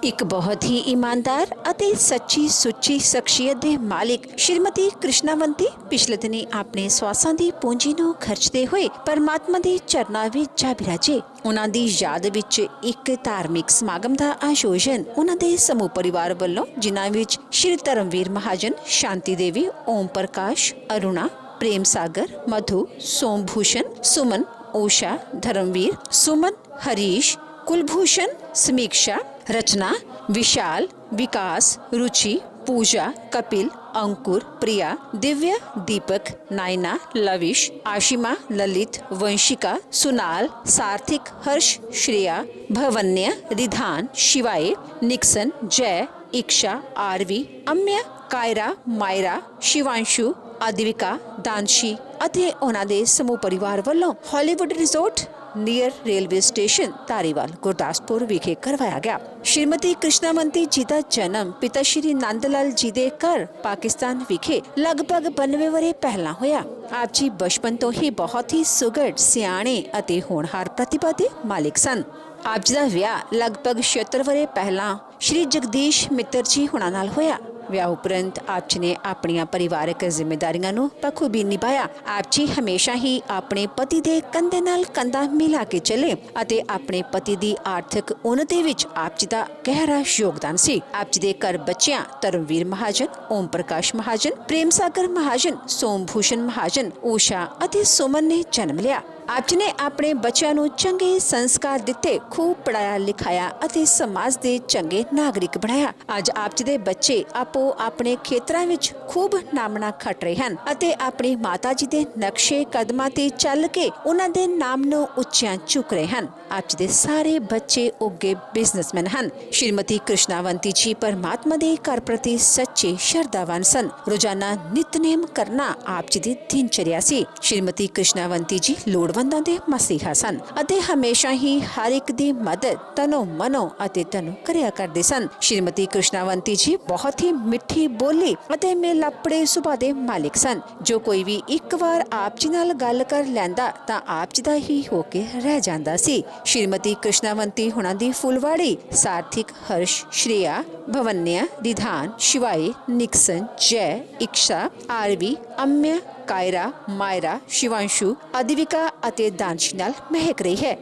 एक बहुत ही ईमानदार ਅਤੇ ਸੱਚੀ ਸੁੱਚੀ ਸ਼ਖਸੀਅਤ ਦੇ ਮਾਲਿਕ ਸ਼੍ਰੀਮਤੀ ਕ੍ਰਿਸ਼ਨਾਵੰਤੀ ਪਿਛਲੇ ਦਿਨੀ ਆਪਣੇ ਸਵਾਸਾਂ ਦੀ ਪੂੰਜੀ ਨੂੰ ਖਰਚਦੇ ਹੋਏ ਪਰਮਾਤਮਾ ਦੇ ਚਰਨਾਂ ਵਿੱਚ ਜਾ ਬਿਰਾਜੇ। ਉਹਨਾਂ ਦੀ ਯਾਦ ਵਿੱਚ ਇੱਕ ਧਾਰਮਿਕ ਸਮਾਗਮ ਦਾ ਆਯੋਜਨ ਉਹਨਾਂ ਦੇ ਸਮੂਹ ਪਰਿਵਾਰ ਵੱਲੋਂ, ਜਿਨ੍ਹਾਂ ਵਿੱਚ ਸ਼੍ਰੀ ਧਰਮਵੀਰ ਮਹਾਜਨ, ਸ਼ਾਂਤੀ ਦੇਵੀ, ਓਮ ਪ੍ਰਕਾਸ਼, ਅਰੁਣਾ, प्रेम सागर, मधु, सोमभूषण, सुमन, ओशा, धर्मवीर, सुमन, हरीश, कुलभूषण, समीक्षा, रचना, विशाल, विकास, रुचि, पूजा, कपिल, अंकुर, प्रिया, दिव्या, दीपक, नायना, लविश, आशिमा, ललित, वंशिका, सुनाल, सार्थिक, हर्ष, श्रेया, भवन्य, रिधान, शिवाय, निक्सन, जय, इक्षा, आरवी, अम्य, कायरा, मायरा, शिवांशु, आदिविका, दानशी ਅਤੇ ਉਹਨਾਂ ਦੇ ਸਮੂਹ ਪਰਿਵਾਰ ਵੱਲੋਂ Hollywood resort near railway station Dhariwal Gurdaspur ਵਿਖੇ ਕਰਵਾਇਆ ਗਿਆ। श्रीमती कृष्णावंती जी का जन्म पिता श्री नंद लाल जी के घर पाकिस्तान विखे लगभग 92 वरे पहला होया। आप जी बचपन तो ही बहुत ही सुघड़, सियाणे ਅਤੇ होनहार प्रतिभा के मालिक सन। आप जी का विआह लगभग 76 वरे पहला श्री जगदीश मित्र जी हुणां नाल होया। विआह उपरंत आप जी ने अपनी परिवारक जिम्मेदारियां नूं बखूबी निभाया। आप जी हमेशा ही अपने पति के कंधे नाल कंधा मिला के चले ਅਤੇ अपने पति की आर्थिक उन्नति विच आप जी का गहरा योगदान सी। आप जी के घर बच्चियां धर्मवीर महाजन, ओम प्रकाश महाजन, प्रेम सागर महाजन, सोमभूषण महाजन, ऊषा ਅਤੇ सुमन ने जन्म लिया। आप जी ने अपने बच्चों को चंगे संस्कार दिते, खूब पढ़ाया लिखाया ਅਤੇ समाज के चंगे नागरिक बनाया। अज आप जी के बच्चे आपो अपने खेतरां विच खूब नामना खट रहे हैं ਅਤੇ अपनी माता जी के नक्शे कदमां ते चल के उन्हां दे नाम नूं उच्चियां चुक रहे हैं। आप जी के सारे बच्चे उगे बिजनेसमैन हैं। श्रीमती कृष्णावंती जी परमात्मा के घर प्रति सच्चे श्रद्धावान सन। रोजाना नितनेम करना आप जी की दिनचर्या सी। श्रीमती कृष्णावंती जी लोड़वंदां दे मसीहा सन ਅਤੇ हमेशा ही हर एक दी मदद तनो मनो ਅਤੇ तनो करिया करदे सन। श्रीमती कृष्णावंती जी बहुत ही मिठी बोली ਅਤੇ मेलापड़े सुभाਅ ਦੇ मालिक सन। जो कोई भी एक बार आप जी नाल गल कर लैंदा तां आप जी दा ही हो के रह जांदा सी। श्रीमती कृष्णावंती हुणां दी फुलवाड़ी सार्थिक, हर्ष, श्रेया, भवन्य, रिधान, शिवाय, निक्सन, जय, इक्षा, आरवी, अम्य, कायरा, मायरा, शिवांशु, आदिविका ਅਤੇ दानशी नाल महक रही है।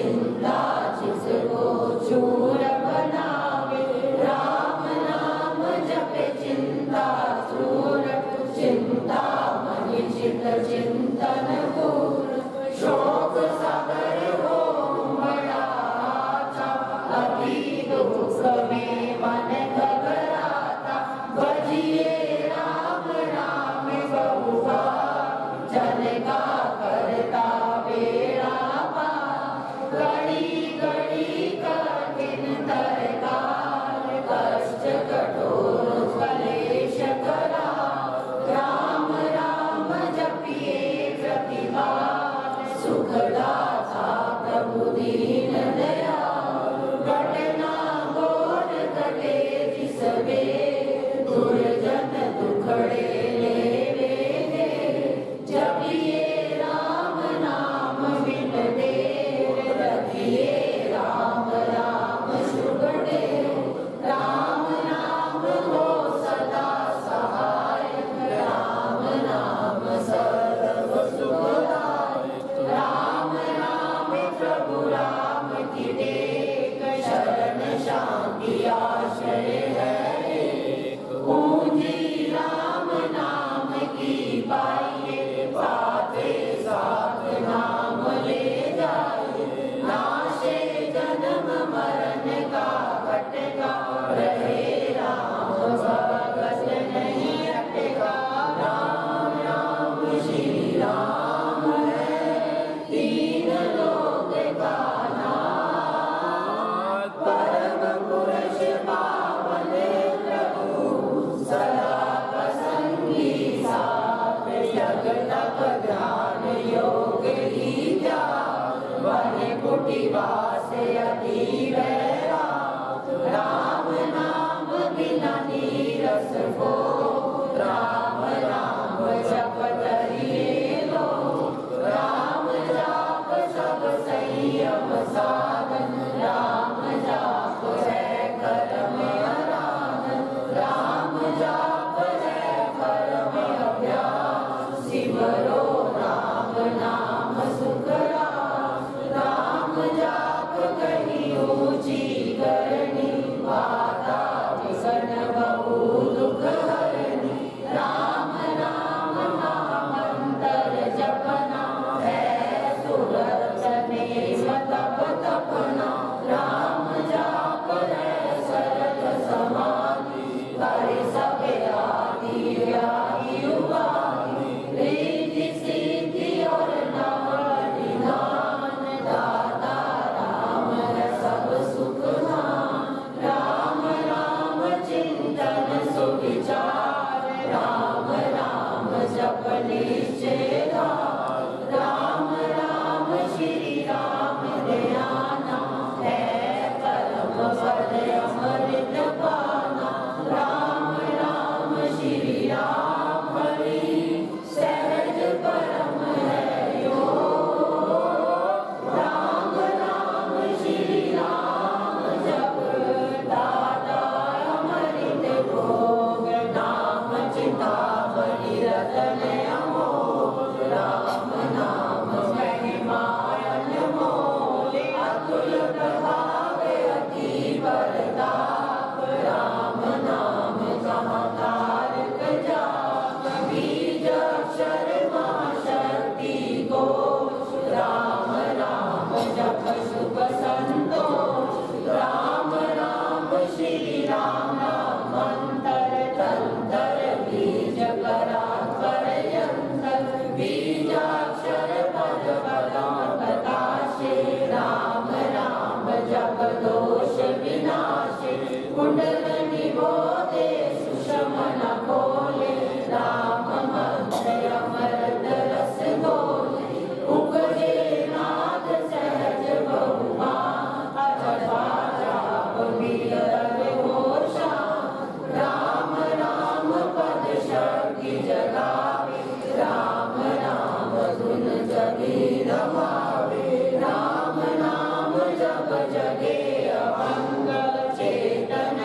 चिंता जिसको चूर बनावे, राम नाम जपे चिंता चूर, चिंता मन चित चिंतन दूर, शोक सागर हो बड़ा आता, अति दुख में मन घबराता, भजिए राम नाम बहुआ, जन का करता बेड़ा पार, घड़ी घड़ी कठिन तरकाल, कष्ट कठोर क्लेश करा, राम राम जपिए प्रतिपाल, सुखदाता प्रभु दीन दयाल, घटना घोर घटे जिस वे, दुर्जन दुखड़े लेवे दे, जपिए राम नाम बिन देर, रखिए राम राम शुभ डेर, राम नाम हो सदा सहायक, राम नाम सर्व सुखदायक, राम नाम प्रभु राम की टेक, शरण शांति आश्रय है एक, पूंजी राम नाम की पाइए, पाते साथ नाम ले जाइए, नाशे जन्म मरण का कटका, रहे राम भगत नहीं हटेगा, राम राम श्री राम है तीन लोक का नाथ, परम पुरुष पावन प्रभु सदा प्रसंगी साथ, जगत ध्यान योग लीजा, वन कुटी वास अति वैरा, राम नाम बिना नीरस को, राम नाम जपत हरिये लो, राम जाप सब संयम साधन, राम जाप है कर्म आराधन, राम जाप है कर्म अभ्यास, सिमरो राम नाम सुख राम, राम जाप कहीं ऊंची करनी, माता विघ्न बहु दुख हरनी, राम नाम महामंत्र जपना, है सुरत में तप तपना, राम जाप है सरल समाधि, कर सब आदि व्याधि उपाधि, रिद्धि सिद्धि और नव निधान, दाता राम है सब सुख दान, राम राम चिंतन सुविचार, राम राम जप निश्चय धार, राम राम श्री राम ध्याना, है परम पद अमृत पाना, राम राम श्री राम हरि सहज परम है योग, राम राम श्री राम जप, दाता अमृत भोग, नाम चिंतामणि रतन अमोल, राम नाम महिमा अनमोल, अतुल प्रभाव अति परताप, राम नाम कहाँ तारक जाप, बीज अक्षर महाशक्ति कोश, राम राम जप सुख संतोष, राम राम श्री राम नाम मंत्र, तंत्र बीज परात्पर यंत्र, बीजाक्षर पद पदम बताशे, राम राम जप दोष विनाशे, कुंडलनि बोधे सुषमन खोले, राम मंत्र अमृत रस घोले, उपजे नाथ सहज बहुमा, अजपा जाप बियर घोषा, राम राम पद शक्ति जगावे, राम नाम धुन जगी रमावे, राम नाम जप जगे अमंगल चेतन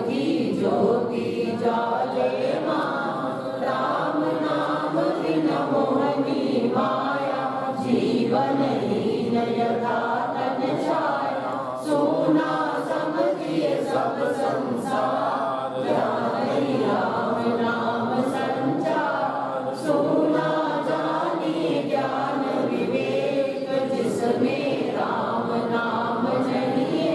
की ज्योति जाले मां, राम नाम बिन मोहनी माया, जीवन हीन यथा तन छाया, सोना समझिए सब संसार, ज्ञान ही राम नाम संचार, सोना जानिए ज्ञान विवेक, जिसमें राम नाम जनिए,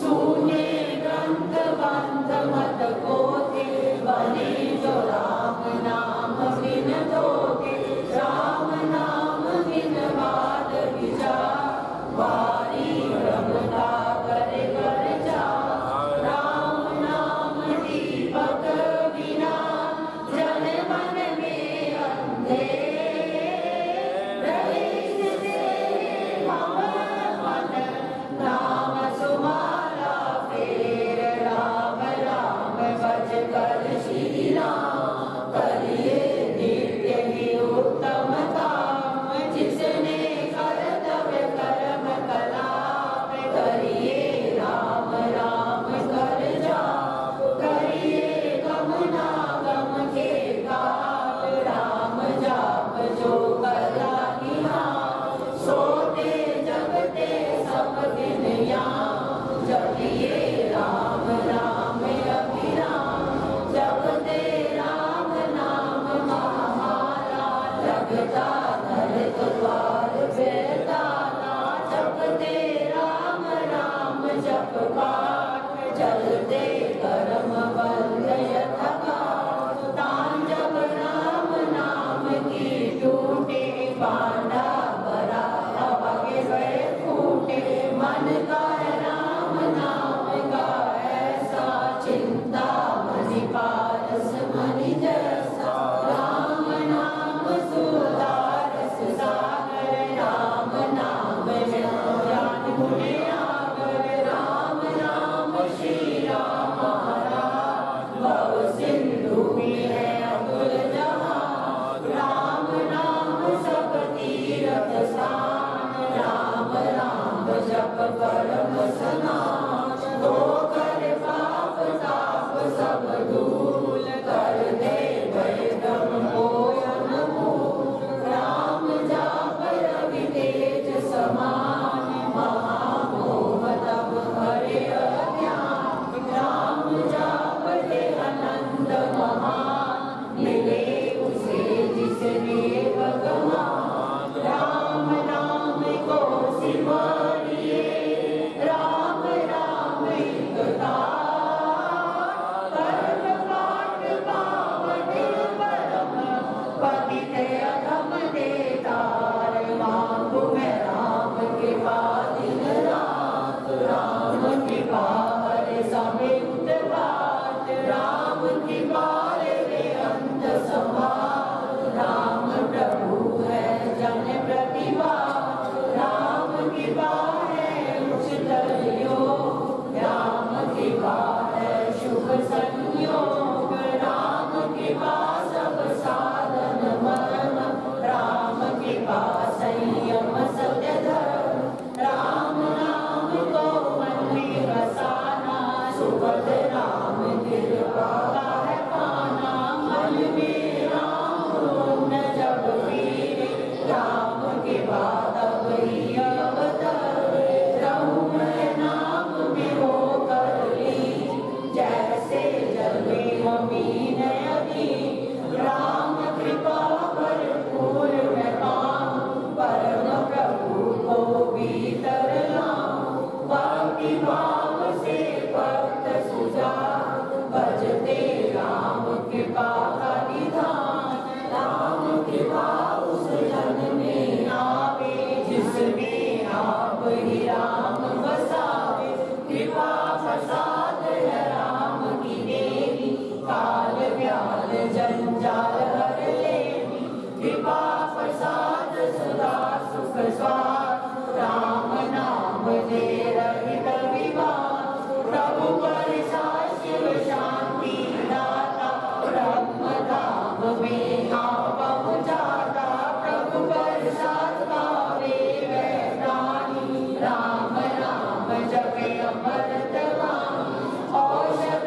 सुने ग्रंथ बंध मत कोते, बने जो राम नाम बिन धोते, राम नाम बिन वाद विचार, वारी ब्रह्मता करे कर जा, राम नाम दीपक बिना, जन मन में अंधेर, रईस से भवन मन, नाम सुमाला फेर, राम राम भज कर श्री राम, करिए नित्य ही उत्तम काम, जिसने कर्तव्य कर्म कलाप, करिए राम राम कर जाप, करिए गमना गम के पाप, राम जाप जो करा निहार, सोते जगते सब दिन याम, जपिए राम राम अभिराम, जपते राम नाम महामाला, लगता नरक द्वार बेताला, जपते राम राम जप पाठ, चलते कर्म बंध यथाकाल, तान जब राम नाम की टूटे, पांडा बरा हवा के गए फूटे, मन का है राम नाम का ऐसा, चिंता मनि पारस मनि जैसा, राम नाम सुधारस सागर, राम नाम ज्ञान गुणे आगर, राम नाम श्री राम महाराज, भव सिंधु में है अतुल जहान, राम नाम सब तीरथ स्थान, राम राम जप परम स्नान, दो कर पाप ताप सब दूर, कर दे भय भ्रम कोय अनमूल, राम जाप रवि तेज समान, महामोह तब हरे अज्ञान, राम जाप ते आनंद महान, मिले उसे जिसने भगवान, राम नाम को सिमरिए, राम राम एक तार, कर्म काट पावन परम, पतित अधम देतार, मांगू मैं राम कृपा दिन रात, राम कृपा हरे समय उतवात, राम कृपा रे अंत संभाल, राम प्रभु है जन प्रतिभा, राम कृपा है उच्चतर योग, राम कृपा है शुभ संयोग, राम कृपा सब साधन मर्म, राम कृपा संयम सत्य धर्म, राम नाम को मन में बसाना, सुपथ राम कृपा का है पाना, मन में राम न जब वीर, राम के बाद अब ही अवतार, रहूं मैं नाम में होकर लीन, जैसे जल में अमीन अभी, राम कृपा भरपूर मैं पाऊं, परम प्रभु को भीतर लाऊं, भक्ति भाव से भक्त सुजान, भजते राम कृपा का निधान, राम कृपा उस जन में आवे, जिसमें आप ही राम बसावे, कृपा प्रसाद है राम की देवी, काल व्याल जंजाल हर लेवी, कृपा प्रसाद सदा सुख स्वाद, राम नाम दे रहित विवाद, प्रभु परिसा शिव शांति दाता, ब्रह्म धाम में आप पहुँचाता, प्रभु प्रसाद पावे वह प्राणी, राम राम जपे अमृत वाणी, औषध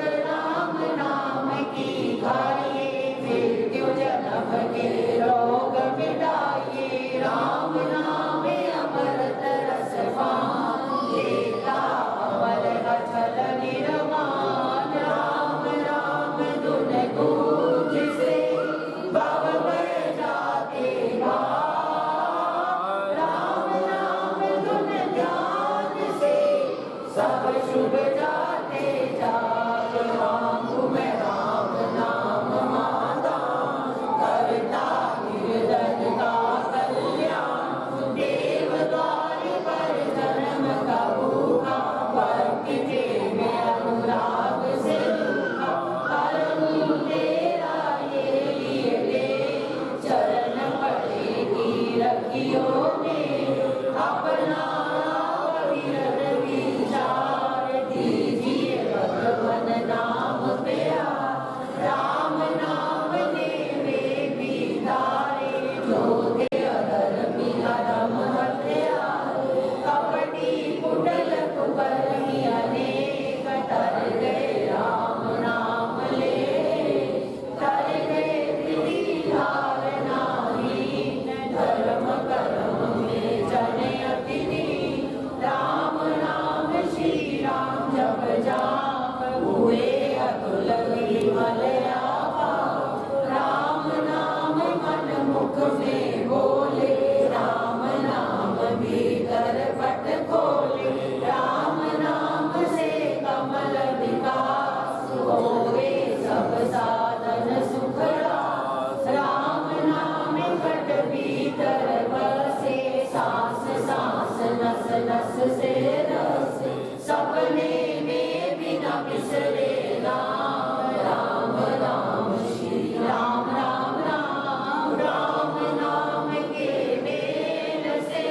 बिसरे नाम राम राम श्री राम राम राम राम नाम के मेल से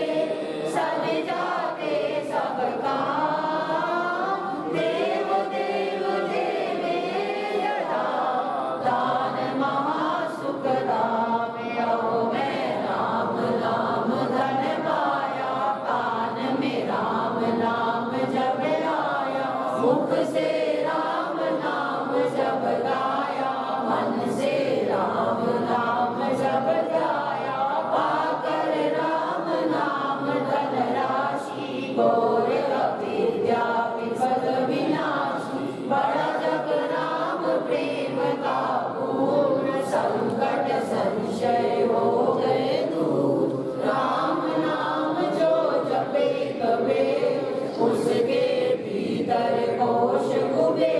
सज जाते सब काम देव देव देवे यदा दान महासुख दामे अहो मैं राम नाम धन पाया कान में राम नाम जब आया मुख से राम नाम जब गाया मन से राम नाम जब गाया पाकर राम नाम धन राशि घोर अविद्या विपद विनाशी बड़ा जग राम प्रेम का पूर्ण संकट संशय हो गए दूर राम नाम जो जपे कबे उसके भीतर कोश कुबे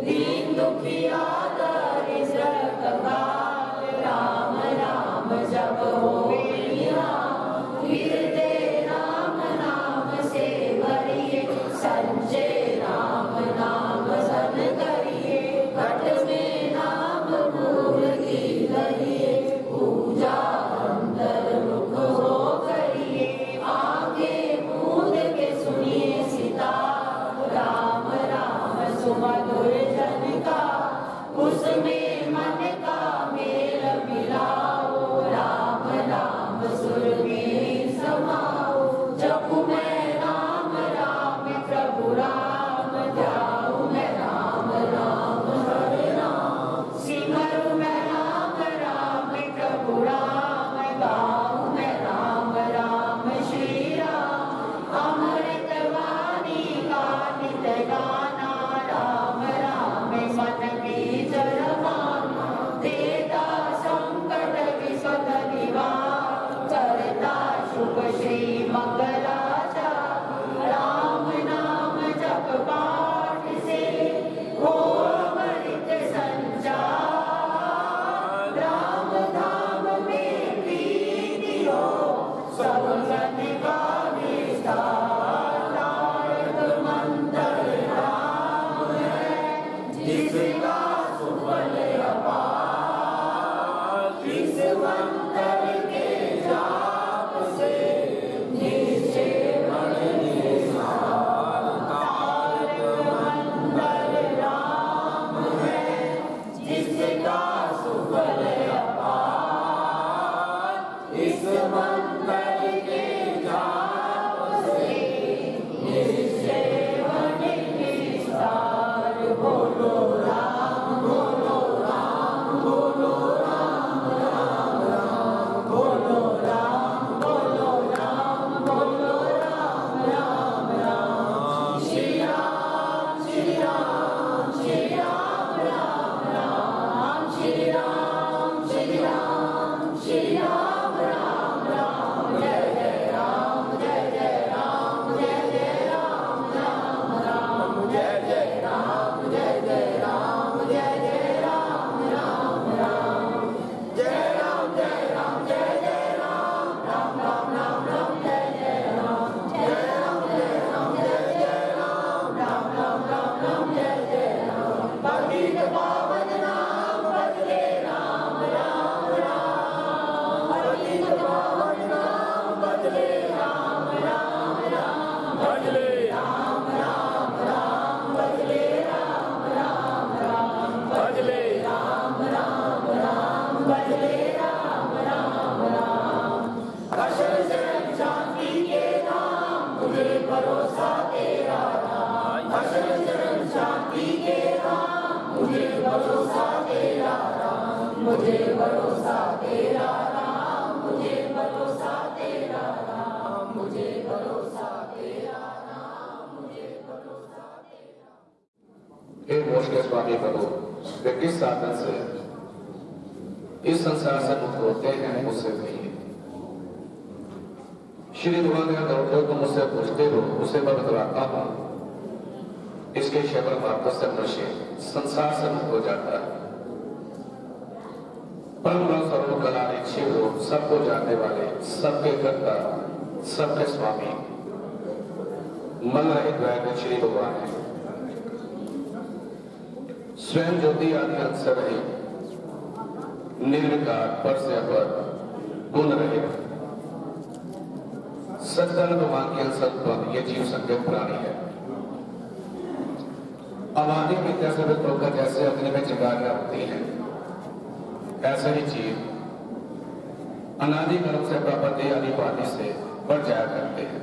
दीन दुखिया दरिद्र कंगाल राम राम जब होए निहाल हृदय राम नाम से भरिए संजय राम नाम सन करिए घट में नाम मूर्ति धरिए पूजा अंतर मुख हो करिए आगे मूंद के सुनिए सीता राम राम सुमधुर जन का उसमें मन का मेल मिलाओ राम राम सुर में समाओ जपू मैं राम राम प्रभु राम ध्याऊ मैं राम राम हरे राम सिमरू मैं राम राम प्रभु राम गाऊं मैं राम राम श्री राम अमृत वाणी का नित गाना राम राम मन में जरमाना देता संकट विपद निवार करता शुभ श्री मंगलाचार राम नाम जप पाठ से हो अमृत संचार राम धाम में प्रीति हो सब जन का विस्तार तारक मंत्र राम है जिसका सुफल अपार इस मंत्र के जाप से निश्चय मन निसार तारक मंत्र राम है जिसका सुफल अपार इस मंत्र के जाप से निश्चय मन निसार बोलो राम बोलो राम बोलो राम राम राम बोलो राम बोलो राम बोलो राम राम राम श्री राम श्री राम श्री राम राम राम श्री राम श्री राम श्री राम राम राम जय जय राम जय जय राम जय जय राम राम राम जय जय राम जय जय राम जय जय राम राम राम जय राम जय राम जय जय राम राम राम राम राम जय जय राम जय राम जय राम जय जय राम राम राम राम राम जय जय राम पतित पावन नाम बदले राम राम राम पतित पावन नाम बदले राम राम राम बदले राम राम राम बदले राम राम राम बदले राम राम राम बदले राम राम राम अशर शरण शांति के नाम मुझे भरोसा तेरा राम अशर शरण शांति के नाम मुझे भरोसा तेरा राम मुझे भरोसा तेरा राम मुझे भरोसा तेरा राम मुझे भरोसा तेरा राम मुझे भरोसा तेरा। हे मोक्ष के स्वामी प्रभु, वे किस साधन से इस संसार से मुक्त होते हैं मुझसे कहिए। श्री भगवान का दौड़ते को मुझसे पूछते हो, उसे मैं बतलाता हूं। इसके श्रवण मात्र से मनुष्य संसार से मुक्त हो जाता है। परम स्वरूप कलाने शिव हो, सबको जानने वाले, सबके कर्ता, सबके स्वामी, मन रहित वैद्य श्री भगवान है। स्वयं ज्योति आदि अंश रहे, निर्विकार पर से अपर गुण रहे, सचखंड भगवान के अंश उत्पन्न ये जीव संज्ञक प्राणी है। अवादी विद्या से वित्त होकर जैसे अग्नि में चिंगारियां होती हैं, ऐसे ही जीव अनादि कर्म से प्राप्त देह आदि उपाधि से बढ़ जाया करते हैं।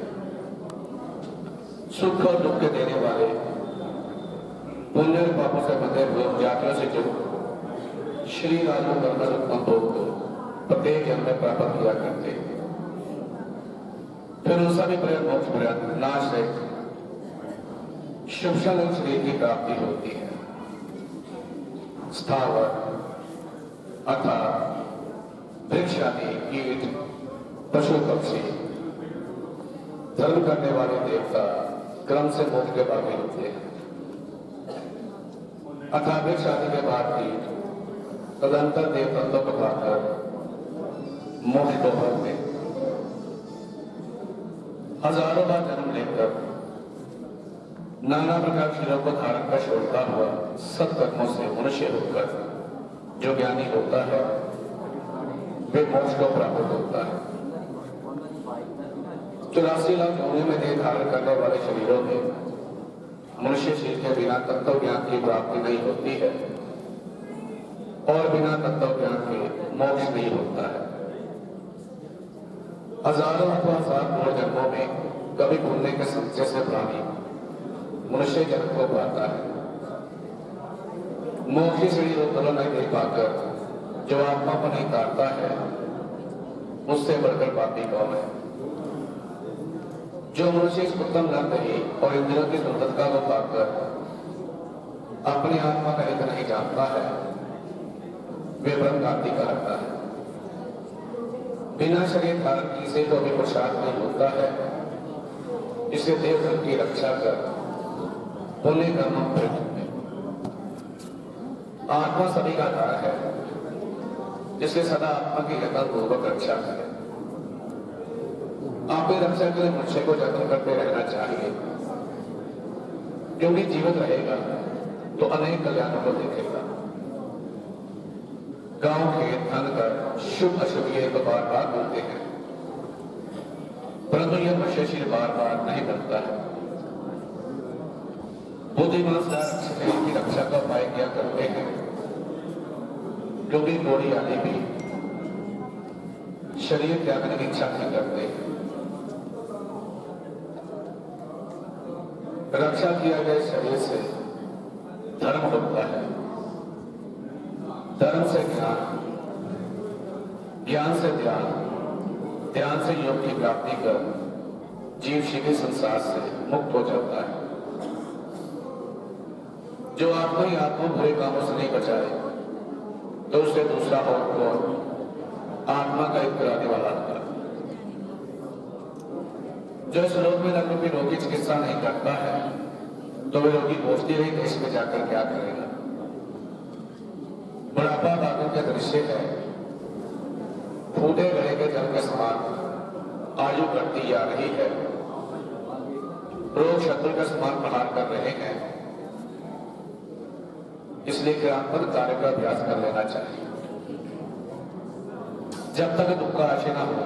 सुख और दुख के देने वाले पुण्य और पापों से बंधे हुए जातियों से जो श्री राजू कर्म उत्पन्न भोग को प्रत्येक जन्म में प्राप्त किया करते हैं, फिर उन सभी प्रयत्न मोक्ष प्रयत्न नाश है शिवशन शरीर की प्राप्ति होती है। स्थावर अथा वृक्ष आदि कीट पशु पक्षी धर्म करने वाले देवता क्रम से मोक्ष के भागी होते हैं। अथा वृक्ष आदि के बाद भी तदंतर देवतत्व को पाकर मोक्ष को भरते हैं। हजारों बार जन्म लेकर नाना प्रकार शरीरों को धारण कर छोड़ता हुआ सत्कर्मों से मनुष्य होकर जो ज्ञानी होता है वे मोक्ष को प्राप्त होता है। 84 लाख योनियों में देह धारण करने वाले शरीरों में मनुष्य शरीर के बिना तत्व ज्ञान की प्राप्ति नहीं होती है और बिना तत्व ज्ञान के मोक्ष नहीं होता है। हजारों अथवा हजार करोड़ जन्मों में कभी भूलने के संचय से प्राणी मनुष्य जन्म को पाता है। मोक्षी शरीर उत्तोलन नहीं दे पाकर जो आत्मा को नहीं तारता है उससे बढ़कर पापी कौन है। जो मनुष्य इस उत्तम न रही और इंद्रियों की सुंदरता को पाकर अपनी आत्मा का हित नहीं जानता है वे ब्रह्म कांति का रहता है। बिना शरीर धारण की से तो अभी प्रसाद नहीं होता है, इसे देवधर्म की रक्षा कर पुण्य कर्म आत्मा सभी का आधार है, जिससे सदा आत्मा की यथार्थ पूर्वक रक्षा करें। आपकी रक्षा के लिए मनुष्य को जतन करते रहना चाहिए, क्योंकि जीवित रहेगा तो अनेक कल्याणों को देखेगा। गांव खेत धन कर शुभ अशुभ ये तो बार बार बोलते हैं, परंतु यह मनुष्य शरीर बार बार नहीं बनता है। बुद्धिमान शरीर की रक्षा का उपाय क्या करते हैं, क्योंकि घोड़ी आदि भी शरीर त्यागने की इच्छा नहीं करते। रक्षा किया गया शरीर से धर्म होता है, धर्म से ज्ञान, ज्ञान से ध्यान, ध्यान से योग की प्राप्ति कर जीव शिव संसार से मुक्त हो जाता है। जो आत्मा ही आत्मा बुरे कामों से नहीं बचाए तो उससे दूसरा और कौन आत्मा का हित कराने वाला था। जो इस लोक में न कोई रोगी चिकित्सा नहीं करता है तो वे रोगी पहुंचती रही देश में जाकर क्या करेगा। बुढ़ापा बातों के दृश्य है, फूटे गले के जल के समान आयु बढ़ती जा रही है, रोग शत्रु के समान प्रहार कर रहे हैं। इसलिए क्रियात्मक कार्य का अभ्यास कर लेना चाहिए। जब तक दुख का आशय ना हो,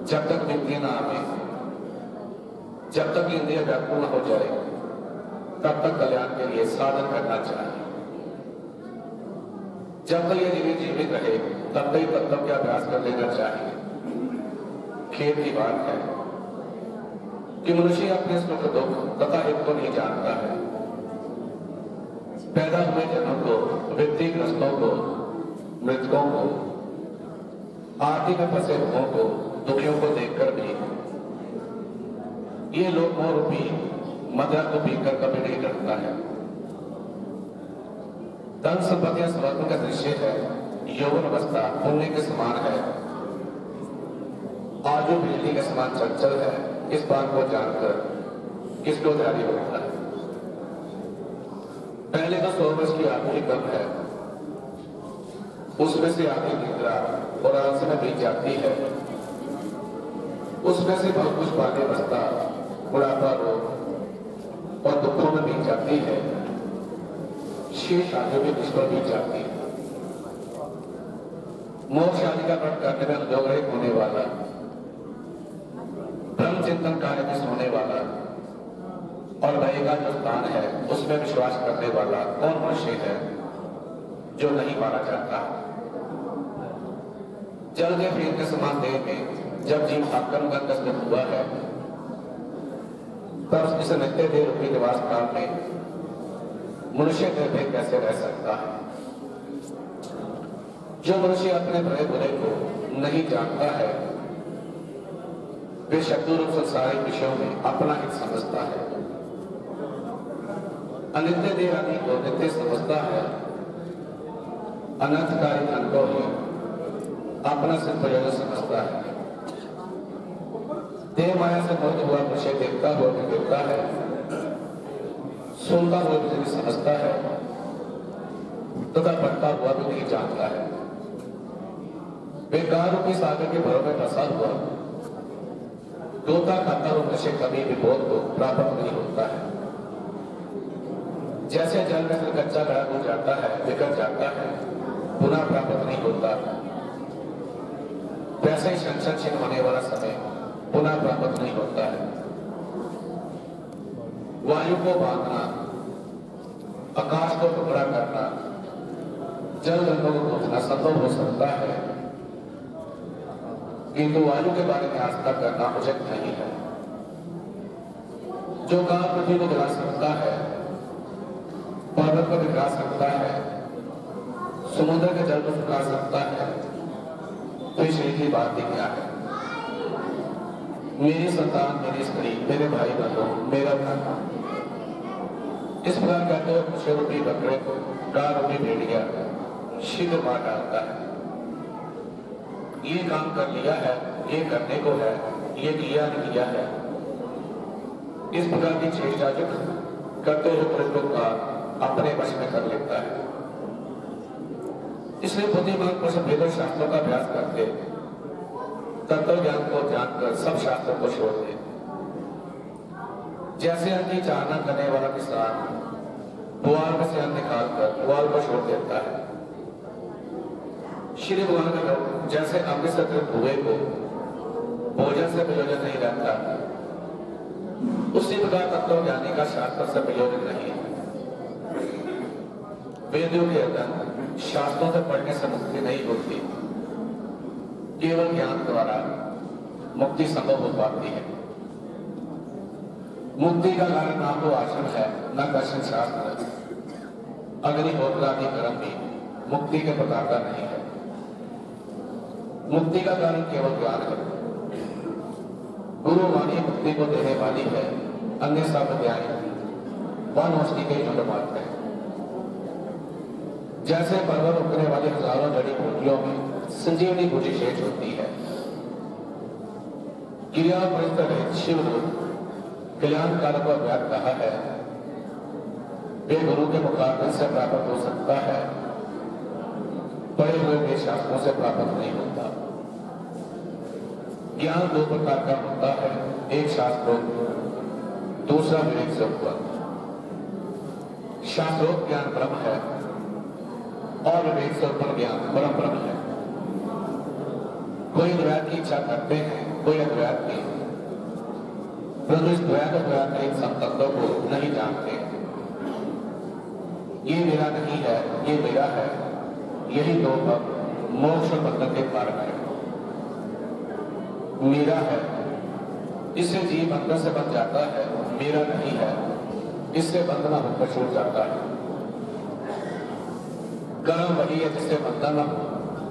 जब तक वित्तीय ना आवे, जब तक इंद्रिय व्याकुल हो जाए, तब तक कल्याण के लिए साधन करना चाहिए। जब तक ये जीवित जीवित रहे तब तक तत्व का अभ्यास कर लेना चाहिए। खेद की बात है कि मनुष्य अपने सुख दुख तथा हित को नहीं जानता है। पैदा हुए जनों को, व्यक्तिग्रस्तों को, मृतकों को, आदि में फंसे हुओं को, दुखियों को देखकर भी ये लोग मोह रूपी मदरा को पीकर कभी नहीं डरता है। धन संपत्तियां समर्पण का दृश्य है, यौवन अवस्था पुण्य के समान है, आजू बिजली के समान चंचल है। इस बात को जानकर किसको जारी होता है। पहले तो 100 वर्ष की आयु ही कम है, उसमें से आधी निद्रा और आलस्य में बीत जाती है, उसमें से बहुत कुछ बातें अवस्था बुढ़ापा रोग और दुखों में बीत जाती है। शेष आदि भी दुष्फल बीत जाती है। मोक्ष आदि का व्रत करने में अनुग्रहित होने वाला, ब्रह्म चिंतन कार्य में सोने वाला और भय का जो स्थान है उसमें विश्वास करने वाला कौन मनुष्य है जो नहीं मारा जाता। जल के फेर के समान देह में जब जीव आत्मगत स्थित हुआ है तब इस नित्य देह रूपी निवास काल में मनुष्य निर्भय कैसे रह सकता है। जो मनुष्य अपने भले बुरे को नहीं जानता है वे शत्रु रूप संसारिक विषयों में अपना हित समझता है, अनित्य देह आदि को नित्य समझता है, अनर्थकारी धन को ही अपना सिर्फ प्रयोजन समझता है। देह माया से मोहित हुआ मनुष्य देखता हुआ भी देखता है, सुनता हुआ भी नहीं समझता है तथा पढ़ता हुआ भी नहीं जानता है। बेकार रूपी सागर के भरों में फंसा हुआ तोता खाता हुआ मनुष्य कभी भी बोध को प्राप्त नहीं होता है। जैसे जल में कच्चा घड़ा हो जाता है, बिखर जाता है, पुनः प्राप्त नहीं होता, वैसे ही संचन क्षीण होने वाला समय पुनः प्राप्त नहीं होता है। वायु को बांधना, आकाश को टुकड़ा करना, जल रंगों को खोजना संभव हो सकता है किंतु वायु के बारे में आस्था करना उचित नहीं है। जो काम पृथ्वी को गिरा सकता है, पर्वत को बिखरा सकता है, समुद्र के जल को सुखा सकता है, तो इस की बात ही क्या है। मेरी संतान, मेरी स्त्री, मेरे भाई बंधु, मेरा धन, इस प्रकार कहते हुए कुछ रूपी बकरे को गाय रूपी भेड़िया शीघ्र मार डालता है। ये काम कर लिया है, ये करने को है, ये किया नहीं किया है, इस प्रकार की चेष्टा जो करते हुए पुरुषों का अपने वश में कर लेता है। इसलिए बुद्धिमान पुरुष वेद शास्त्रों का अभ्यास करते, तत्व ज्ञान को जानकर सब शास्त्रों को छोड़ दे। जैसे अन्न की चाहना करने वाला किसान पुआल में से अन्न निकालकर पुआल को छोड़ देता है, श्री भगवान का जैसे अमृत से धुएं को भोजन से प्रयोजन नहीं रहता, उसी प्रकार तत्व ज्ञानी का शास्त्र से प्रयोजन नहीं है। वेदों के अध्ययन शास्त्रों से पढ़ने से मुक्ति नहीं होती, केवल ज्ञान द्वारा मुक्ति संभव हो पाती है। मुक्ति का कारण ना तो आश्रम है, न दर्शन शास्त्र, अग्निहोत्र आदि कर्म भी मुक्ति के प्रकार का नहीं है। मुक्ति का कारण केवल ज्ञान है। गुरु वाणी मुक्ति को देने वाली है, अन्य सब न्याय वनौषधि के झुंड मात्र है। जैसे पर्वत उगने वाली हजारों जड़ी बूटियों में संजीवनी बूटी शेष होती है, क्रिया परिस्थित शिव कल्याण काल को अज्ञात कहा है, वे गुरु के मुखारबिंद से प्राप्त हो सकता है, पढ़े हुए वे शास्त्रों से प्राप्त नहीं होता। ज्ञान दो प्रकार का होता है, एक शास्त्रोक्त, दूसरा विवेक से ऊपर। शास्त्रोक्त ज्ञान ब्रह्म है और विवेक से ऊपर ज्ञान परम ब्रह्म है। कोई द्वैत की इच्छा करते हैं, कोई अद्वैत की, परंतु इस द्वैत अद्वैत के संतत्व को नहीं जानते। ये मेरा नहीं है, ये मेरा है, यही दो पद मोक्ष और बंधन के कारण है। मेरा है, इससे जीव बंधन से बच जाता है, मेरा नहीं है, इससे बंधना होकर छूट जाता है। कर्म वही है जिससे बंधन हो,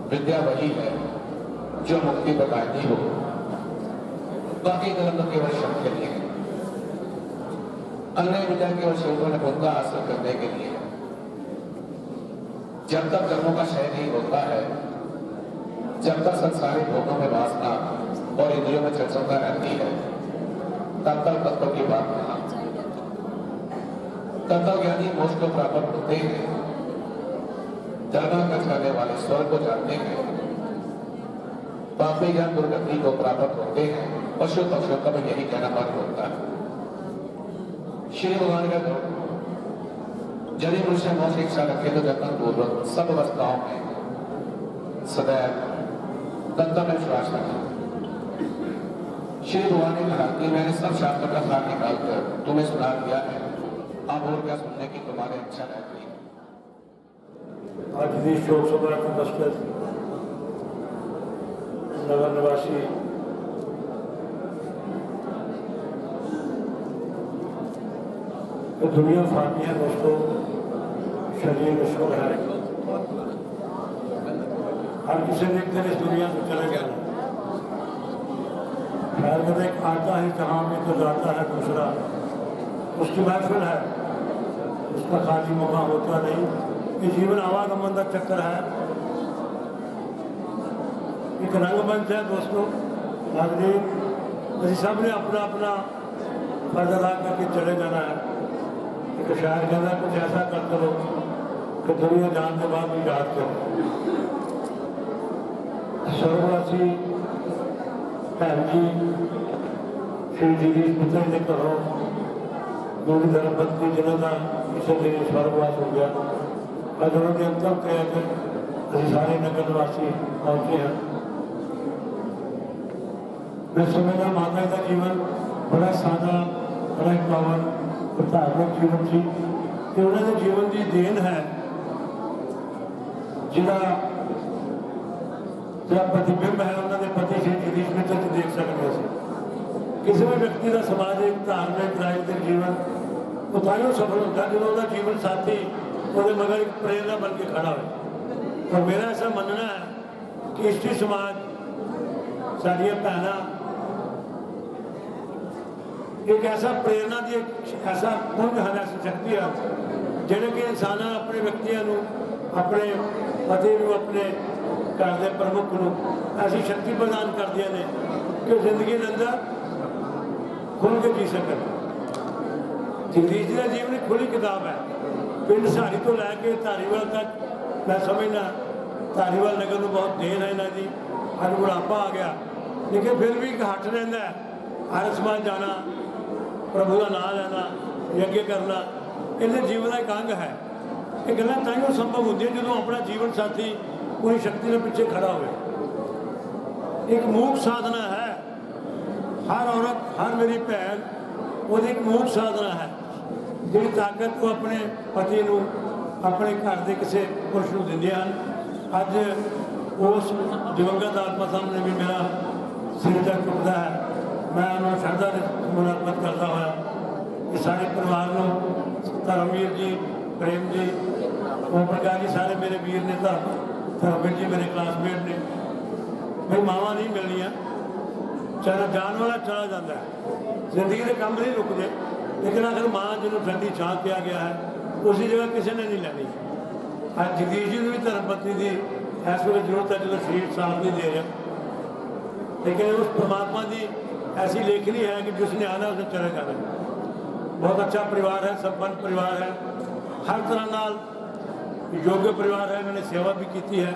विद्या वही है जो मुक्ति बताती हो, बाकी कर्म तो केवल शब्द के लिए है। अन्य विद्या केवल शिवों ने बुद्धा हासिल करने के लिए है। जब तक कर्मों का क्षय नहीं होता है, जब तक संसारिक भोगों में वासना और इंद्रियों में चंचलता रहती है, तब तक तत्व की बात कहा। तत्व ज्ञानी मोक्ष को प्राप्त होते हैं, धर्माकर्ष करने वाले स्वर्ग को जानते हैं, पापी ज्ञान दुर्गति को प्राप्त होते हैं। पशु पक्षियों का भी यही कहना बात होता है। श्री भगवान का यदि मनुष्य मोह से इच्छा रखे तो जतन पूर्वक सब अवस्थाओं में सदैव दत्ता में विश्वास रखें। श्री भगवान ने कहा कि मैंने सब शास्त्र का सार निकालकर तुम्हें सुना दिया है, अब और क्या सुनने की तुम्हारी इच्छा रहती है। आज की शोक सभा की उपस्थित नगर निवासी तो दुनिया फानी है दोस्तों, शरीर नश्वर है, हर किसी ने एक दिन इस दुनिया से चले गया। शायद एक आता है जहाँ में तो जाता है दूसरा, उसकी महफिल है, उसका खाली मौका होता नहीं। ये जीवन आवागमन का चक्कर है, एक रंगमंच है दोस्तों। आदमी अभी सब ने अपना अपना फर्ज अदा करके चले जाना है। एक शायर कहना कुछ ऐसा कर करो कि दुनिया जान के बाद भी याद करो। स्वर्गवासी भैन जी श्री जी पुत्र ने करो मेरी धर्मपत्नी जिन्हों का किसी दिन स्वर्गवास हो गया। आज उन्होंने अंतिम क्रिया के अभी सारे नगर निवासी पहुंचे हैं। मैं समझदा माता का जीवन बड़ा सादा, बड़ा पावन और धार्मिक जीवन सी। उन्होंने जीवन की देन है जिहदा प्रतिबिंब है उन्होंने पति श्री जगदीश मित्र च देख सकते हैं। किसी भी व्यक्ति का समाजिक धार्मिक राजनीतिक जीवन उतारों सफल होता है जो उसका जीवन साथी वो मगर एक प्रेरणा बन के खड़ा हो। और मेरा ऐसा मानना है कि इष्टी समाज साड़ियाँ भैन एक ऐसा प्रेरणा की ऐसा पुंज है, ऐसी शक्ति है जिहड़े कि इंसान अपने व्यक्तियों अपने पति अपने घर के प्रमुख को ऐसी शक्ति प्रदान करदियां ने कि जिंदगी के अंदर खुल के जी सकन। जगदीश जी का जीवन एक खुली किताब है। पिंड साड़ी तो लैके धारीवाल तक मैं समझना धारीवाल नगर को बहुत देर है इन्हों की। अज बुढ़ापा आ गया लेकिन फिर भी एक हट रहा है, हर समाज जाना, प्रभु का नाम लेना, यज्ञ करना, इन्हें जीवन का एक अंग है। ये गल्लां ताइयों संभव होंदियां जो अपना जीवन साथी पूरी शक्ति के पीछे खड़ा हो। एक मूक साधना है, हर औरत हर मेरी भैन वो एक मूक साधना है जी ताकत को अपने पति को अपने घर के किसी पुरुष को दिंदियां हैं। अज उस दिवंगत आत्मा सामने भी मेरा सिर तक चुकता है। मैं उन्होंने श्रद्धा समर्पित करता हुआ कि सारे परिवार को धर्मवीर जी, प्रेम जी, ओम प्रकाश जी सारे मेरे वीर ने, धर्मवीर जी मेरे क्लासमेट ने। भाई मावां नहीं मिलनियां, चाहे जान वाला चला जाता है, जिंदगी के काम नहीं रुकते, लेकिन अगर माँ जिन्होंने ठंडी छां किया गया है उसी जगह किसी ने नहीं लैनी। आज जगदीश जी भी धर्मपत्नी की इस वे जरूरत है जो शरीर साथ नहीं दे रहा, लेकिन उस परमात्मा की ऐसी लेखनी है कि जिसने आना उसने चले जाना। बहुत अच्छा परिवार है, संपन्न परिवार है, हर तरह नाल योग्य परिवार है। इन्होंने सेवा भी की है,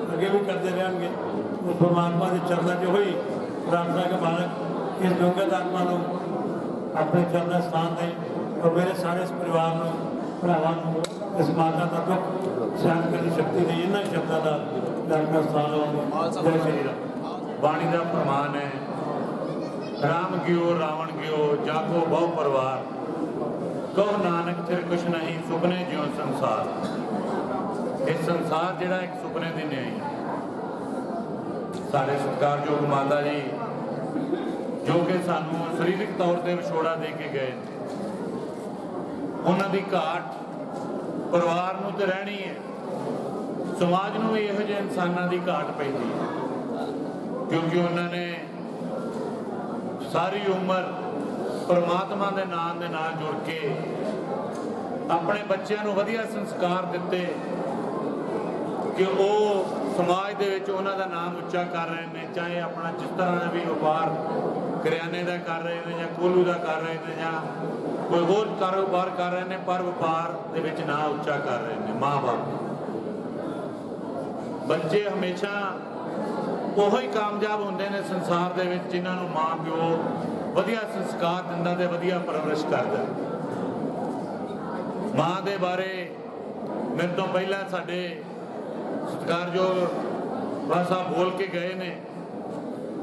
आगे भी करते रहेंगे। उस परमात्मा के चरणों च हुई प्रार्थना के मालक इस दिवंगत आत्मा को अपने चरण स्थान दें और मेरे सारे इस परिवार को भरावां इस माता का दुख सहन करने शक्ति नहीं। इन्होंने शब्दों का अपना स्थान लवांगे। जय श्री राम। बाणी का प्रमाण है, राम गियो रावण गियो जागो बहु परिवार, कहो नानक फिर कुछ नहीं सुपने ज्यों संसार। इस संसार जिहड़ा एक सुपने दी न्याई। सारे सत्कारयोग माता जी जो कि सानू सरीरक तौर पर विछोड़ा दे के गए, उन्हों की घाट परिवार नूं ते रहनी है, समाज नूं भी इहो जिहे इंसानां दी घाट पैंदी है। क्योंकि उन्होंने सारी उम्र परमात्मा के नाम के नाल जुड़ के अपने बच्चों को वधिया संस्कार दिते कि वो समाज दे विच उन्हां दा नाम उच्चा कर रहे हैं। चाहे अपना जिस तरह का भी व्यापार करियाने का कर रहे हैं, या कोलू का कर रहे हैं, या कोई होर कारोबार कर रहे हैं, पर व्यापार दे विच नाम उच्चा कर रहे हैं। माँ बाप बच्चे हमेशा ਉਹੀ कामयाब होंगे ने संसार दे विच जिन्होंने माँ प्यो वधिया संस्कार दिंदा ते वधिया परवरिश करदा। ਮਾਂ ਦੇ ਬਾਰੇ ਮੇਰੇ ਤੋਂ ਪਹਿਲਾਂ ਸਾਡੇ ਸਤਿਕਾਰਯੋਗ ਬਾਬਾ ਸਾਹਿਬ ਬੋਲ ਕੇ ਗਏ ਨੇ।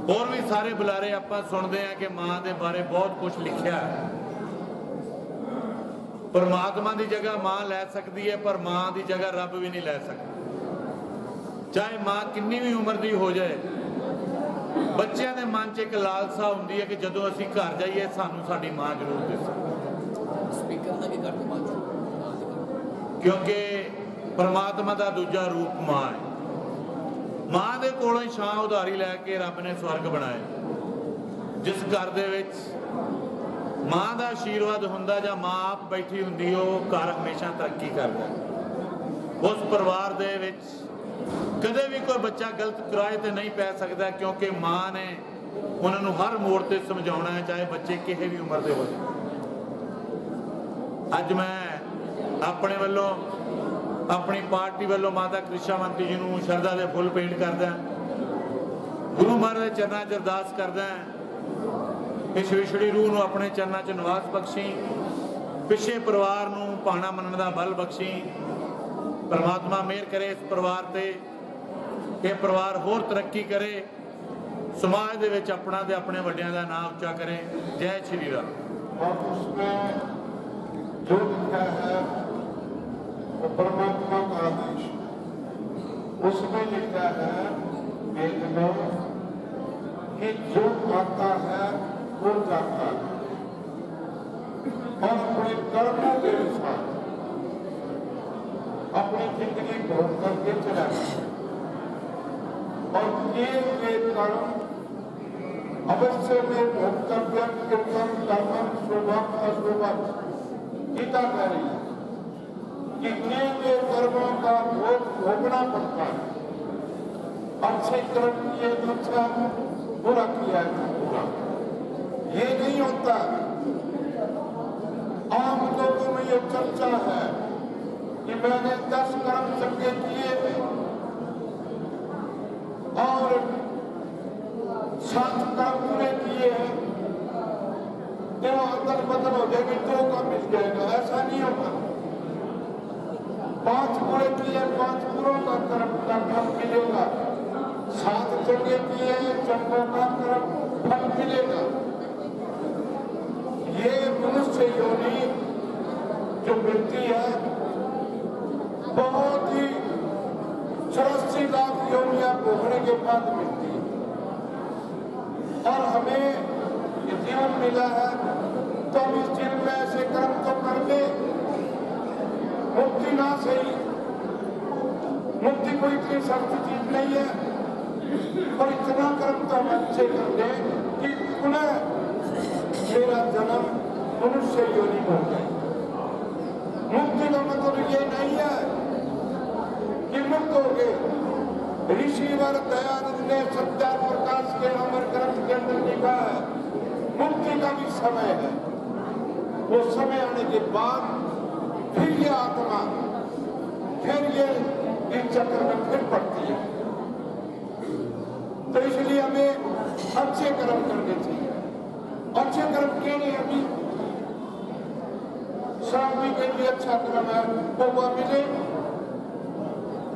ਹੋਰ ਵੀ ਸਾਰੇ ਬੁਲਾਰੇ ਆਪਾਂ ਸੁਣਦੇ ਆ ਕਿ ਮਾਂ ਦੇ ਬਾਰੇ ਬਹੁਤ ਕੁਝ ਲਿਖਿਆ ਹੈ। परमात्मा की जगह मां लै सकती है, पर मां की जगह रब भी नहीं लै सकता। चाहे मां किन्नी भी उम्र की हो जाए, बच्चों के मन च एक लालसा होंदी है कि जदों असीं घर जाइए सानू साडी मां जरूर दिसे, क्योंकि परमात्मा का दूजा रूप मां है। मां दे कोलों ही छां उधारी लैके रब ने स्वर्ग बनाए। जिस घर दे विच मां का आशीर्वाद हुंदा जां मां आप बैठी हुंदी, वो घर हमेशा तरक्की करदा। उस परिवार दे विच कदे भी कोई बच्चा गलत किराए ते नहीं पै सकदा, क्योंकि मां ने उन्होंने हर मोड़ ते समझाउणा है, चाहे बच्चे किसी भी उम्र के हो। अज मैं अपने वल्लों अपनी पार्टी वल्लों माता कृष्णावंती जी नूं शरदा दे फुल भेंट करदा, गुरु महाराज दे चरनां च अरदास करदा इस विछड़ी रूह नूं अपने चरनां च निवास बख्शी, पिछे परिवार नूं भाणा मनण दा बल बख्शी। परमात्मा मेहर करे इस परिवार ते, ये परिवार होर तरक्की करे, समाज दे विच अपना ते अपने वड्डियां दा नाम उच्चा करे। जय श्री राम। और उसमें जो लिखा है वो परमात्मा का आदेश, उसमें लिखा है वेद में कि जो आता है वो जाता है, और अपने कर्मों के अनुसार अपनी जिंदगी भोग करके चला है। और किए हुए कर्म अवश्य में भोक्तव्य कीर्तन कर्मम शुभम अशुभम। गीता कह रही है कि किए हुए कर्मों का भोग भोगना पड़ता है। अच्छे कर्म किए तो अच्छा, बुरा किया तो बुरा। ये नहीं होता। आम लोगों में ये चर्चा है कि मैंने 10 कर्म चंगे किए और 7 कर्म पूरे किए हैं, तो अदल बदल हो जाएगी, 2 का मिल जाएगा। ऐसा नहीं होता। 5 पूरे किए, 5 पूरों का कर्म का फल मिलेगा। 7 चंगे किए, चंगों का कर्म फल मिलेगा। ये मनुष्य योनि जो मिलती है बहुत ही 84 लाख योनियां भोगने के बाद मिलती है। और हमें ये जीवन मिला है तो हम इस जीवन में ऐसे कर्म तो कर ले, मुक्ति ना सही, मुक्ति कोई इतनी सख्त चीज नहीं है, पर इतना कर्म तो हम अच्छे कर ले कि पुनः मेरा जन्म मनुष्य योनि हो गए। मुक्ति का मतलब ये नहीं है कि मुक्त हो गए। ऋषिवर दयानंद ने सत्यार प्रकाश के अमर ग्रंथ के अंदर लिखा है मुक्ति का भी समय है। वो समय आने के बाद फिर ये आत्मा फिर ये इस चक्र में फिर पड़ती है। तो इसलिए हमें अच्छे कर्म करने चाहिए। अच्छे कर्म के लिए अभी श्रावणी के लिए अच्छा कर्म है वो मिले,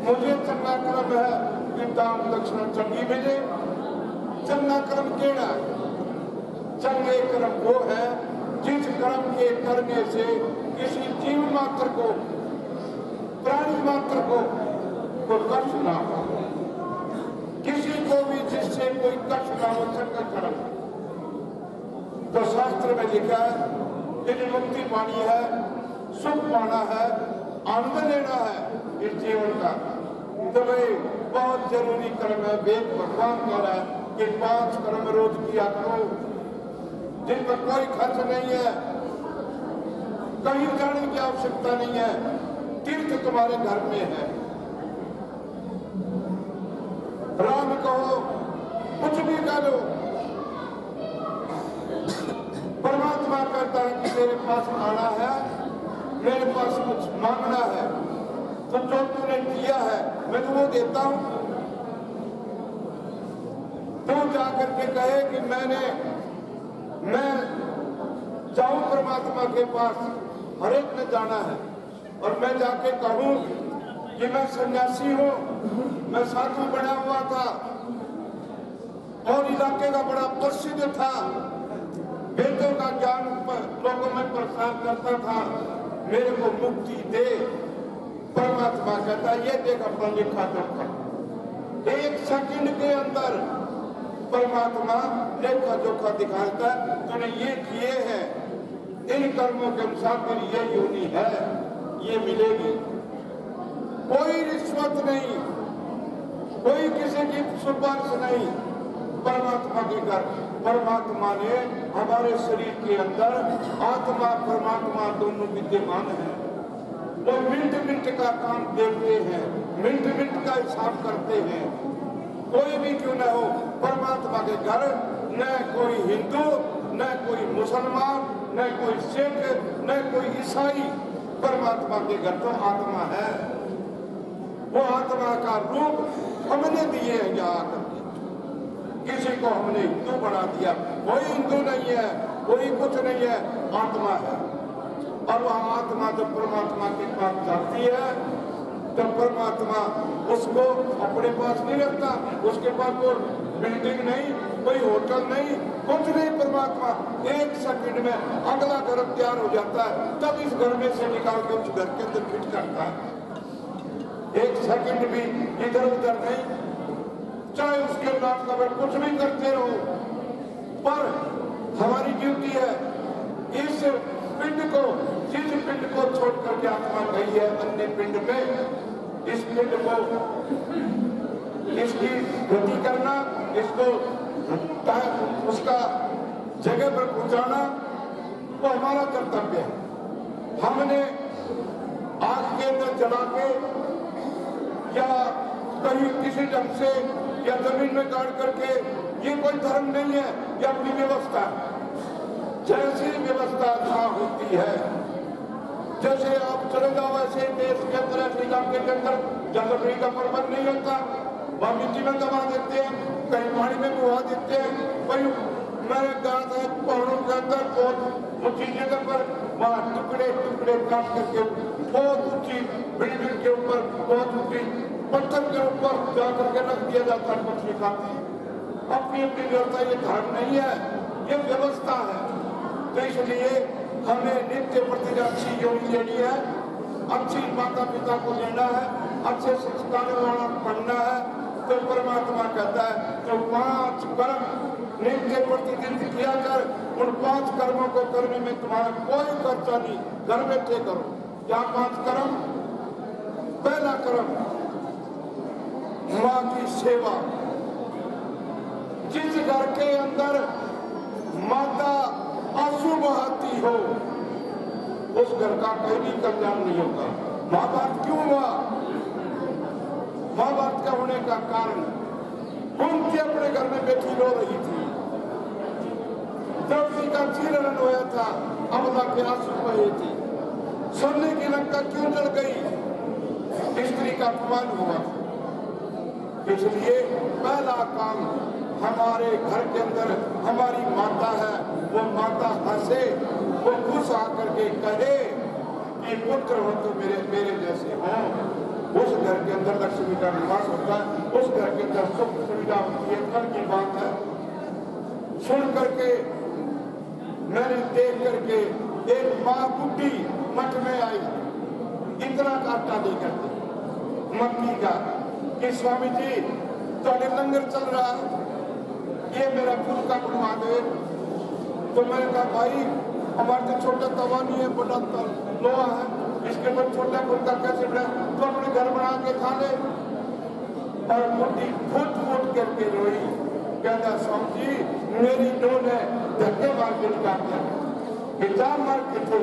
मुझे चंगा कर्म है कि दान दक्षिणा चंगी मिले। चंगा कर्म केड़ा है? चंगे कर्म वो है जिस कर्म के करने से किसी जीव मात्र को, प्राणी मात्र को कोई कष्ट ना हो, किसी को भी जिससे कोई कष्ट ना हो, चंगा कर्म। तो शास्त्र में लिखा है यदि मुक्ति पानी है, सुख पाना है, आनंद लेना है इस जीवन का, तो भाई बहुत जरूरी कर्म है। वेद भगवान कह रहा है कि 5 कर्म रोज किया करो, जिन पर कोई खर्च नहीं है, कहीं जाने की आवश्यकता नहीं है, तीर्थ तुम्हारे घर में है। राम कहो, कुछ भी करो, परमात्मा कहता है कि मेरे पास आना है, मेरे पास कुछ मांगना है, तो जो तूने किया है मैं तो वो देता हूं। तू जाकर के कहे कि मैं जाऊं परमात्मा के पास, हर एक ने जाना है, और मैं जाके कहूं कि मैं सन्यासी हूं, मैं साधु बना हुआ था और इलाके का बड़ा प्रसिद्ध था, वेदों का ज्ञान लोगों में प्रसार करता था, मेरे को मुक्ति दे। परमात्मा कहता ये देख अपना लेखा जोखा। 1 सेकंड के अंदर परमात्मा लेखा जोखा दिखाता है, तूने ये किए हैं, इन कर्मों के अनुसार तेरी ये योनि है, ये मिलेगी। कोई रिश्वत नहीं, कोई किसी की सुपारिश नहीं, परमात्मा के घर। परमात्मा ने हमारे शरीर के अंदर आत्मा परमात्मा दोनों विद्यमान है। वो मिनट मिनट का काम देखते हैं, मिनट मिनट का हिसाब करते हैं। कोई भी क्यों न हो, परमात्मा के घर न कोई हिंदू, न कोई मुसलमान, न कोई सिख, न कोई ईसाई, परमात्मा के घर तो आत्मा है। वो आत्मा का रूप हमने दिए हैं यहाँ आकर के। किसी को हमने हिंदू बना दिया, कोई हिंदू नहीं है, कोई कुछ नहीं है, आत्मा है। और वह आत्मा जब परमात्मा के पास जाती है तो परमात्मा उसको अपने पास नहीं रखता, उसके पास कोई बिल्डिंग नहीं, कोई होटल नहीं, कुछ नहीं। परमात्मा 1 सेकंड में अगला घर तैयार हो जाता है, तब इस घर में से निकाल के उस घर के अंदर फिट करता है। 1 सेकंड भी इधर उधर नहीं, चाहे उसके नाम का कुछ भी करते रहो, पर हमारी ड्यूटी है इस पिंड को, जिस पिंड को छोड़ करके आत्मा गई है अन्य पिंड में, इस पिंड को इसकी गति करना, इसको उसका जगह पर पहुंचाना, वो हमारा कर्तव्य है। हमने आग के अंदर जला के या कहीं किसी ढंग से या जमीन में गाड़ करके, ये कोई धर्म नहीं है, ये अपनी व्यवस्था है। जैसी व्यवस्था जहाँ होती है, जैसे आप चले जाओ ऐसे देश के अंदर, ऐसे इलाके के अंदर जहाँ लकड़ी का प्रबंध नहीं होता, वहाँ मिट्टी में दबा देते हैं, कहीं पानी में बुहा देते हैं। कहीं मैंने कहा था पहाड़ों के अंदर बहुत ऊंची जगह पर वहाँ टुकड़े टुकड़े काट करके बहुत ऊंची बिल्डिंग के ऊपर, बहुत ऊंची पत्थर के ऊपर जा करके रख दिया जाता है, मछली खाती है। अपनी अपनी व्यवस्था, ये धर्म नहीं है, ये व्यवस्था है। तो इसलिए हमें नित्य प्रतिदिन अच्छी योनि लेनी है, अच्छी माता पिता को लेना है, अच्छे संस्कार वाला पढ़ना है। तो परमात्मा कहता है तो 5 कर्म नित्य प्रतिदिन किया कर, उन 5 कर्मों को करने में तुम्हारा कोई खर्चा नहीं, घर बैठे करो। क्या 5 कर्म? पहला कर्म माँ की सेवा। जिस घर के अंदर माता आंसू बहाती हो, उस घर का कोई भी कल्याण नहीं होगा। माँ बाप क्यों हुआ? माँ बाप का होने का कारण, कुंती अपने घर में बैठी रो रही थी, द्रौपदी का चीरहरण होया था, अबला के आंसू बहे थे। सोने की लंका क्यों जल गई? स्त्री का अपमान हुआ। इसलिए पहला काम हमारे घर के अंदर हमारी माता है, वो माता हंसे, वो खुश आकर के कहे कि पुत्र हो तो मेरे जैसे हो। उस घर के अंदर लक्ष्मी का निवास होता है, उस घर के अंदर सुख सुविधा होती है। कल की बात है, सुन करके मैंने देख करके एक माँ बुढ़ी मठ में आई, इतना आटा लेकर के मक्की का, कि स्वामी जी तो लंगर चल रहा है, ये मेरा फूल का बनवा दे। तो मैंने कहा भाई हमारे तो छोटा तवा नहीं है, बड़ा लोहा है, इसके ऊपर छोटा फुल्का कैसे बना, तो अपने घर बना के खा ले। और बुढ़ी फुट फुट करके रोई, कहता स्वामी जी मेरी नूह ने धक्के मार के निकाल दिया, पिता मार के थे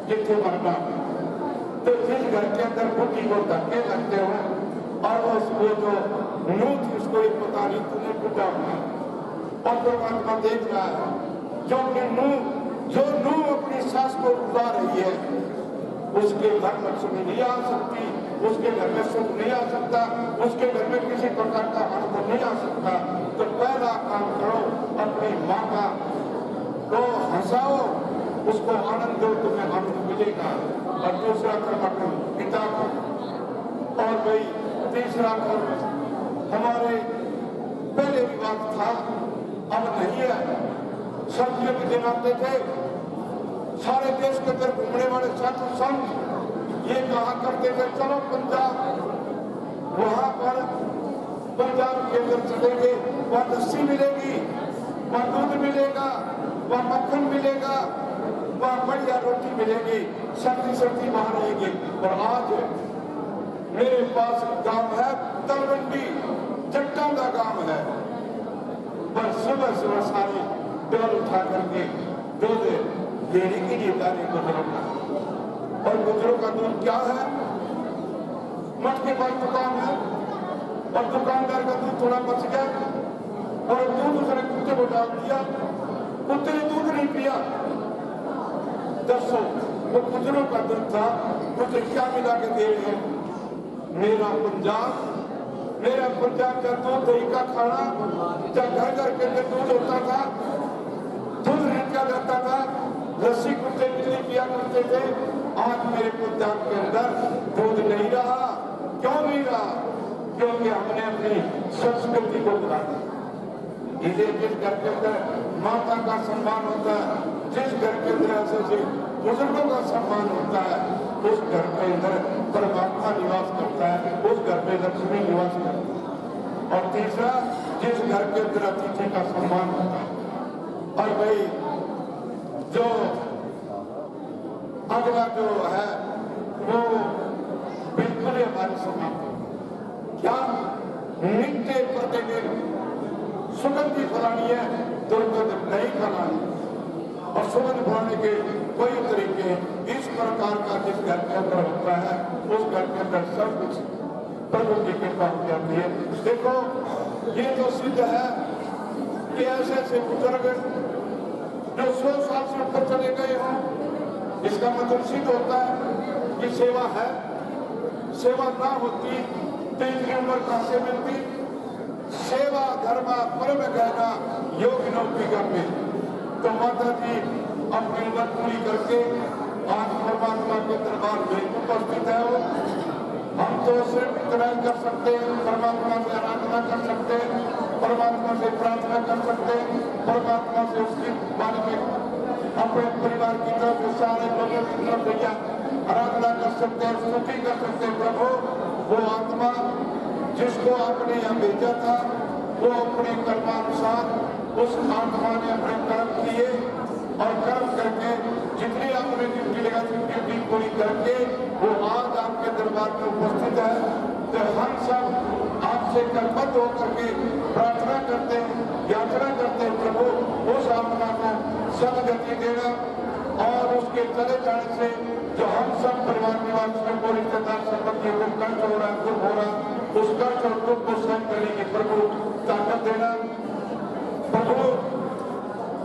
जिथे मरना। तो जिस घर के अंदर बुढ़ी को धक्के लगते हो और उसको जो नूह थी उसको एक पता नहीं तूने बुढ़ा होना, और परमात्मा देख रहा है जो नूह अपनी सास को रुला रही है, उसके घर लक्ष्मी नहीं आ सकती, उसके घर में सुख नहीं आ सकता, उसके घर में किसी प्रकार का अनुभव नहीं आ सकता। तो पहला काम करो, अपनी माँ का को हंसाओ, उसको आनंद दो, तुम्हें आनंद मिलेगा। और दूसरा कर्म पिता को, और भाई तीसरा कर्म हमारे पहले विवाद था, अब नहीं है। सर्दियों के दिन आते थे, सारे देश के अंदर घूमने वाले साधु संत ये कहा करते थे चलो पंजाब, वहां पर पंजाब के अंदर चलेंगे, वहां लस्सी मिलेगी, वहां दूध मिलेगा, वहां मक्खन मिलेगा, वहां बढ़िया रोटी मिलेगी, सर्दी सर्दी वहां रहेगी। और आज मेरे पास गांव है तलवंडी, जट्टा का गांव है, पर सुबह सुबह सारी डोल उठा करके दूध देने के लिए जाने गुजरों का, और गुजरों का दूध क्या है, मठ के पास दुकान है और दुकानदार का दूध थोड़ा बच गया और दूध उसने कुत्ते को डाल दिया, कुत्ते ने दूध नहीं पिया। दसो वो गुजरों का दूध था, मुझे क्या मिला के दे रहे हैं, मेरा पंजाब का दूध दही का खाना, जब घर घर के अंदर दूध होता था, दूध निकला जाता था, लस्सी कुत्ते बिल्ली पिया करते थे। आज मेरे पंजाब के अंदर दूध नहीं रहा। क्यों नहीं रहा? क्योंकि हमने अपनी संस्कृति को भुला दिया। इसे जिस घर के अंदर माता का सम्मान होता है, जिस घर के अंदर ऐसे बुजुर्गों का सम्मान होता है, उस घर के अंदर परमात्मा निवास करता है, उस घर में लक्ष्मी निवास करती है। और तीसरा, जिस घर के अंदर अतिथि का सम्मान होता है। और भाई जो अगला जो है वो बिल्कुल हमारे समाज क्या नित्य प्रतिदिन सुगंधी फलानी है, दुर्गंध नहीं फलानी, और सुगंध फलाने के कोई तरीके इस प्रकार का जिस घर के अंदर होता है, उस घर के अंदर सब कुछ प्रभु की कृपा हो जाती है। देखो ये तो सिद्ध है कि ऐसे ऐसे बुजुर्ग जो 100 साल से ऊपर चले गए हों, इसका मतलब सिद्ध होता है कि सेवा है। सेवा ना होती तो इतनी उम्र कहां से मिलती? सेवा धर्म परम गहना योग नौकरी करते। तो माता जी अपनी उम्र पूरी करके आज परमात्मा के दरबार में उपस्थित है। वो हम तो सिर्फ इतना ही कर सकते हैं, परमात्मा से आराधना कर सकते हैं, परमात्मा से प्रार्थना कर सकते हैं, परमात्मा से उसकी बारे में अपने परिवार की तरफ से सारे लोगों की तरफ भैया आराधना कर सकते हैं, स्तुति कर सकते हैं। प्रभु वो आत्मा जिसको आपने यहाँ भेजा था, वो अपने कर्मानुसार उस आत्मा ने अपने कर्म किए और कर्म करके जितनी आपने ड्यूटी लगा ड्यूटी पूरी करके वो आज आपके दरबार में उपस्थित है। तो हम सब आपसे कर्मबद्ध होकर के प्रार्थना करते हैं, यात्रा करते हैं, प्रभु उस आत्मा को सदगति देना और उसके चले जाने से जो हम सब परिवार निवासियों को रिश्तेदार संबंधियों को कष्ट हो रहा है, दुख हो रहा है, उस कष्ट और दुख को सहन करने की प्रभु ताकत देना। प्रभु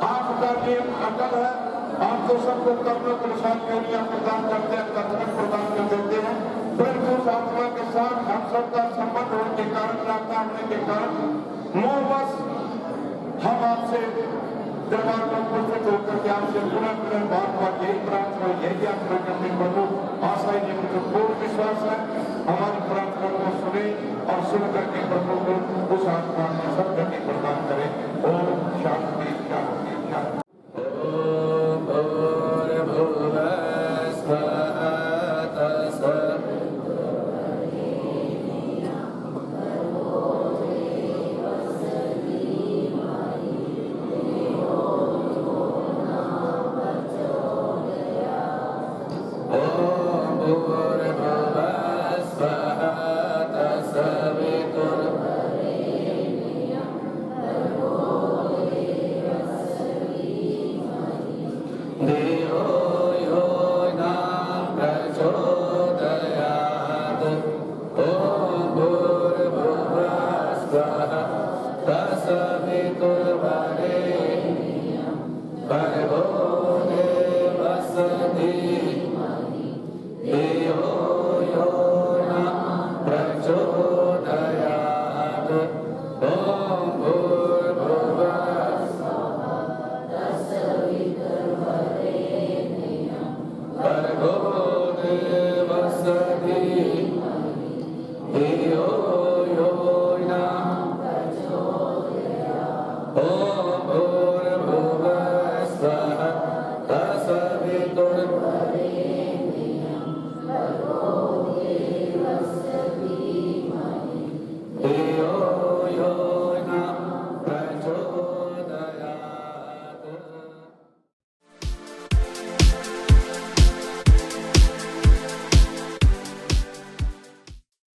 आपका नियम अटल है, आप तो सबको कर्मों के अनुसार योनियां प्रदान करते हैं, तत्व प्रदान कर देते हैं, परंतु उस आत्मा के साथ हम सबका संबंध होने के कारण, नाता होने के कारण मोहवश हम आपसे दरबार में उपस्थित होकर के आपसे पुनः पुनः बार बार यही प्रार्थना, यही यात्रा करने प्रभु आशा ही मुझे पूर्ण विश्वास है हमारी प्रार्थना को सुने और सुन करके प्रभु को उस आत्मा में सब गति प्रदान करें। ओम शांति शांति शांति। देओ